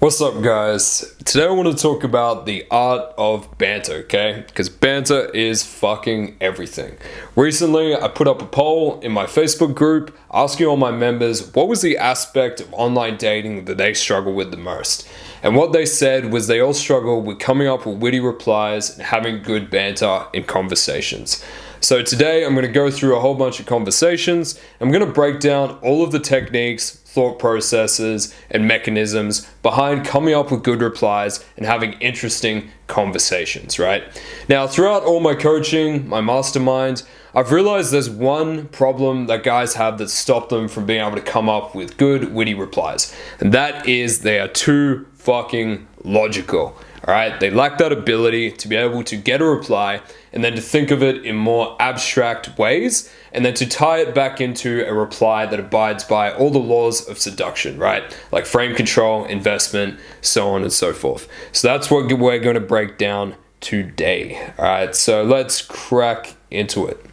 What's up, guys? Today I want to talk about the art of banter, okay? Because banter is fucking everything. Recently, I put up a poll in my Facebook group asking all my members what was the aspect of online dating that they struggle with the most. And what they said was they all struggle with coming up with witty replies and having good banter in conversations. So today I'm going to go through a whole bunch of conversations. I'm going to break down all of the techniques, thought processes, and mechanisms behind coming up with good replies and having interesting conversations, right? Now, throughout all my coaching, my mastermind, I've realized there's one problem that guys have that stopped them from being able to come up with good, witty replies. And that is they are too fucking logical. All right, they lack that ability to be able to get a reply and then to think of it in more abstract ways and then to tie it back into a reply that abides by all the laws of seduction, right? Like frame control, investment, so on and so forth. So that's what we're going to break down today. All right, so let's crack into it.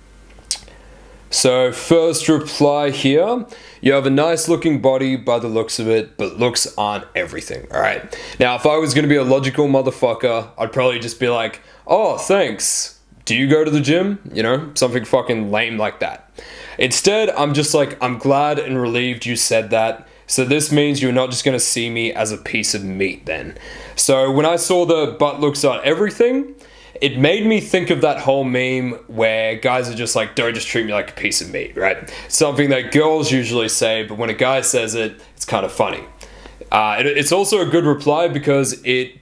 So first reply here, you have a nice looking body by the looks of it, but looks aren't everything, all right? Now, if I was gonna be a logical motherfucker, I'd probably just be like, oh, thanks. Do you go to the gym? You know, something fucking lame like that. Instead, I'm just like, I'm glad and relieved you said that. So this means you're not just gonna see me as a piece of meat then. So when I saw the butt looks aren't everything, it made me think of that whole meme where guys are just like, don't just treat me like a piece of meat, right? Something that girls usually say, but when a guy says it, it's kind of funny. It's also a good reply because it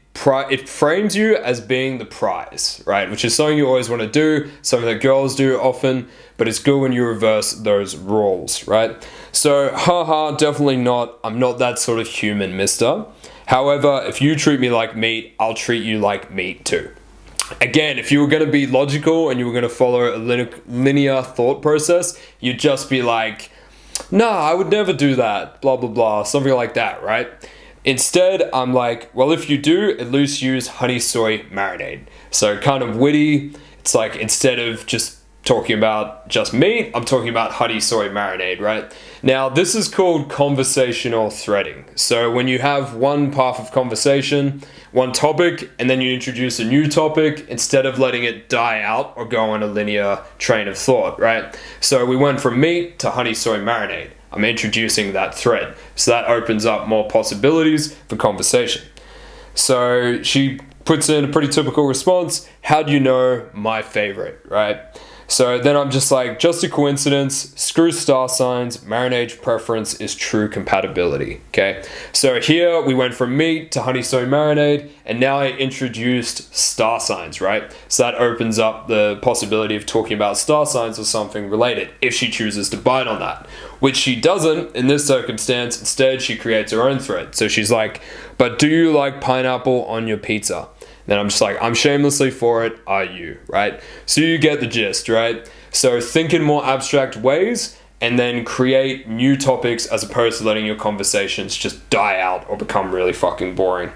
frames you as being the prize, right? Which is something you always want to do, something that girls do often, but it's good when you reverse those roles, right? So, haha, definitely not. I'm not that sort of human, mister. However, if you treat me like meat, I'll treat you like meat too. Again, if you were going to be logical and you were going to follow a linear thought process, you'd just be like, nah, I would never do that, blah, blah, blah, something like that, right? Instead, I'm like, well, if you do, at least use honey soy marinade. So kind of witty. It's like instead of just talking about just meat, I'm talking about honey soy marinade, right? Now, this is called conversational threading. So when you have one path of conversation, one topic, and then you introduce a new topic instead of letting it die out or go on a linear train of thought, right? So we went from meat to honey soy marinade. I'm introducing that thread. So that opens up more possibilities for conversation. So she puts in a pretty typical response. How do you know my favorite, right? So then I'm just like, just a coincidence, screw star signs, marinade preference is true compatibility, okay? So here we went from meat to honey soy marinade, and now I introduced star signs, right? So that opens up the possibility of talking about star signs or something related, if she chooses to bite on that, which she doesn't in this circumstance. Instead, she creates her own thread. So she's like, but do you like pineapple on your pizza? Then I'm just like, I'm shamelessly for it, are you, right? So you get the gist, right? So think in more abstract ways and then create new topics as opposed to letting your conversations just die out or become really fucking boring.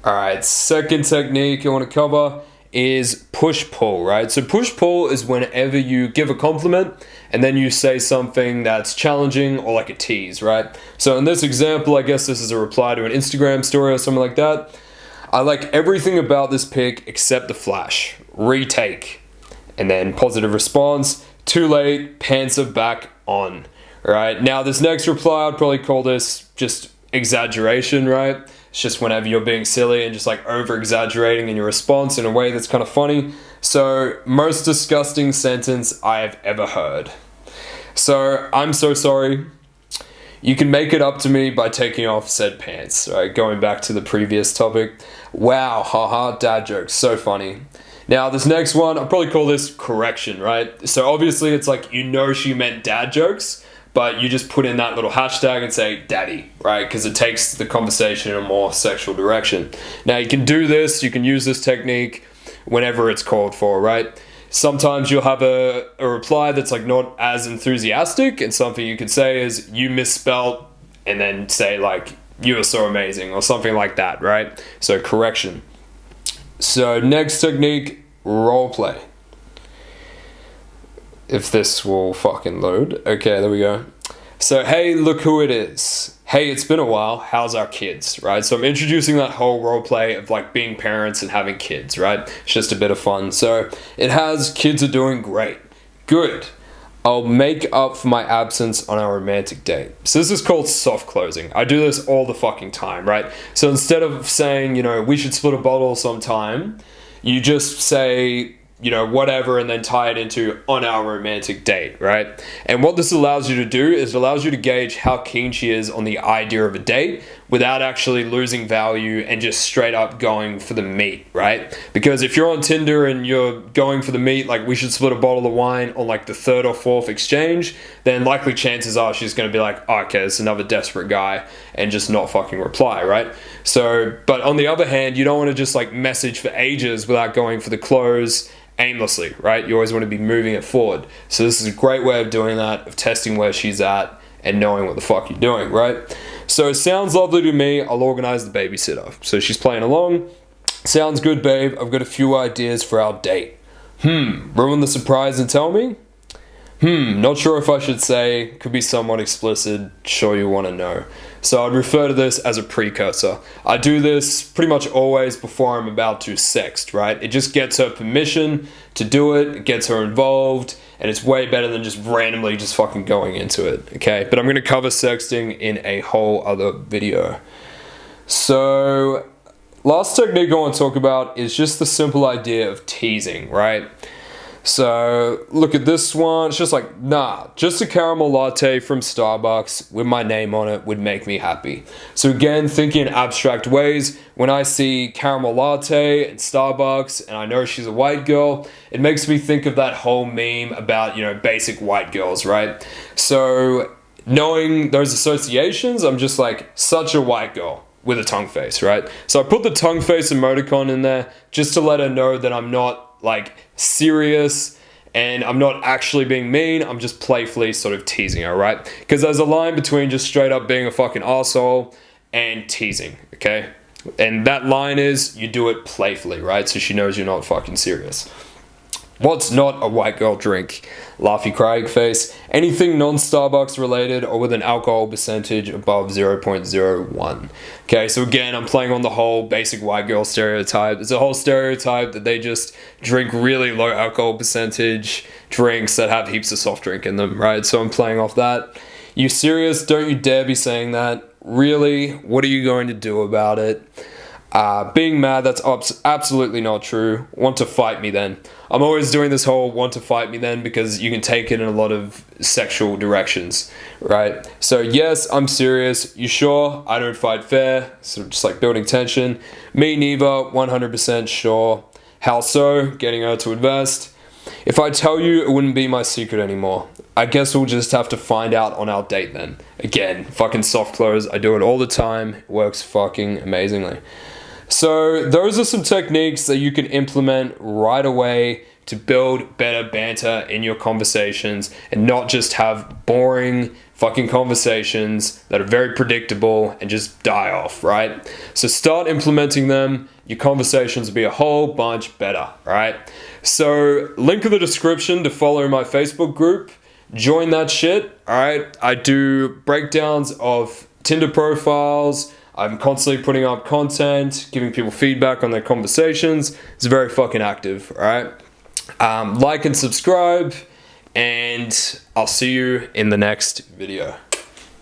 All right, second technique I want to cover is push-pull, right? So push-pull is whenever you give a compliment and then you say something that's challenging or like a tease, right? So in this example, I guess this is a reply to an Instagram story or something like that. I like everything about this pic except the flash. Retake. And then positive response. Too late. Pants are back on. Right? Now this next reply, I'd probably call this just exaggeration, right? It's just whenever you're being silly and just like over exaggerating in your response in a way that's kind of funny. So, most disgusting sentence I have ever heard. So, I'm so sorry. You can make it up to me by taking off said pants, right? Going back to the previous topic. Wow, haha, dad jokes, so funny. Now, this next one, I'll probably call this correction, right? So obviously it's like, you know she meant dad jokes, but you just put in that little hashtag and say daddy, right? Because it takes the conversation in a more sexual direction. Now, you can do this, you can use this technique whenever it's called for, right? Sometimes you'll have a reply that's like not as enthusiastic, and something you could say is you misspelled, and then say like you are so amazing or something like that, right? So correction. So next technique, role play. If this will fucking load. Okay, there we go. So, hey, look who it is. Hey, it's been a while. How's our kids, right? So I'm introducing that whole role play of like being parents and having kids, right? It's just a bit of fun. So it has kids are doing great. Good. I'll make up for my absence on our romantic date. So this is called soft closing. I do this all the fucking time, right? So instead of saying, we should split a bottle sometime, you just say, whatever, and then tie it into on our romantic date, right? And what this allows you to do is it allows you to gauge how keen she is on the idea of a date without actually losing value and just straight up going for the meat, right? Because if you're on Tinder and you're going for the meat, like we should split a bottle of wine on like the third or fourth exchange, then likely chances are she's going to be like, oh, okay, it's another desperate guy, and just not fucking reply, right? So, but on the other hand, you don't want to just like message for ages without going for the close aimlessly, right? You always want to be moving it forward. So this is a great way of doing that, of testing where she's at and knowing what the fuck you're doing, right? So it sounds lovely to me. I'll organize the babysitter. So she's playing along. Sounds good, babe. I've got a few ideas for our date. Ruin the surprise and tell me? Not sure if I should say. Could be somewhat explicit. Sure you want to know. So I'd refer to this as a precursor. I do this pretty much always before I'm about to sext, right? It just gets her permission to do it. It gets her involved. And it's way better than just randomly just fucking going into it, okay? But I'm going to cover sexting in a whole other video. So last technique I want to talk about is just the simple idea of teasing, right? So look at this one. It's just like, nah, just a caramel latte from Starbucks with my name on it would make me happy. So again, thinking in abstract ways, when I see caramel latte and Starbucks and I know she's a white girl, it makes me think of that whole meme about, basic white girls, right? So knowing those associations, I'm just like, such a white girl with a tongue face, right? So I put the tongue face emoticon in there just to let her know that I'm not like serious and I'm not actually being mean. I'm just playfully sort of teasing her, right? Because there's a line between just straight up being a fucking asshole and teasing, okay? And that line is you do it playfully, right? So she knows you're not fucking serious. What's not a white girl drink? Laughy crying face. Anything non-Starbucks related or with an alcohol percentage above 0.01. Okay, so again, I'm playing on the whole basic white girl stereotype. It's a whole stereotype that they just drink really low alcohol percentage drinks that have heaps of soft drink in them, right? So I'm playing off that. You serious? Don't you dare be saying that. Really? What are you going to do about it? Being mad, that's absolutely not true. Want to fight me then. I'm always doing this whole want to fight me then because you can take it in a lot of sexual directions, right? So yes, I'm serious. You sure? I don't fight fair. Sort of just like building tension. Me neither, 100% sure. How so? Getting her to invest. If I tell you, it wouldn't be my secret anymore. I guess we'll just have to find out on our date then. Again, fucking soft close. I do it all the time. It works fucking amazingly. So those are some techniques that you can implement right away to build better banter in your conversations and not just have boring fucking conversations that are very predictable and just die off, right? So start implementing them. Your conversations will be a whole bunch better, right? So link in the description to follow my Facebook group. Join that shit, all right? I do breakdowns of Tinder profiles. I'm constantly putting up content, giving people feedback on their conversations. It's very fucking active, all right? Like and subscribe, and I'll see you in the next video.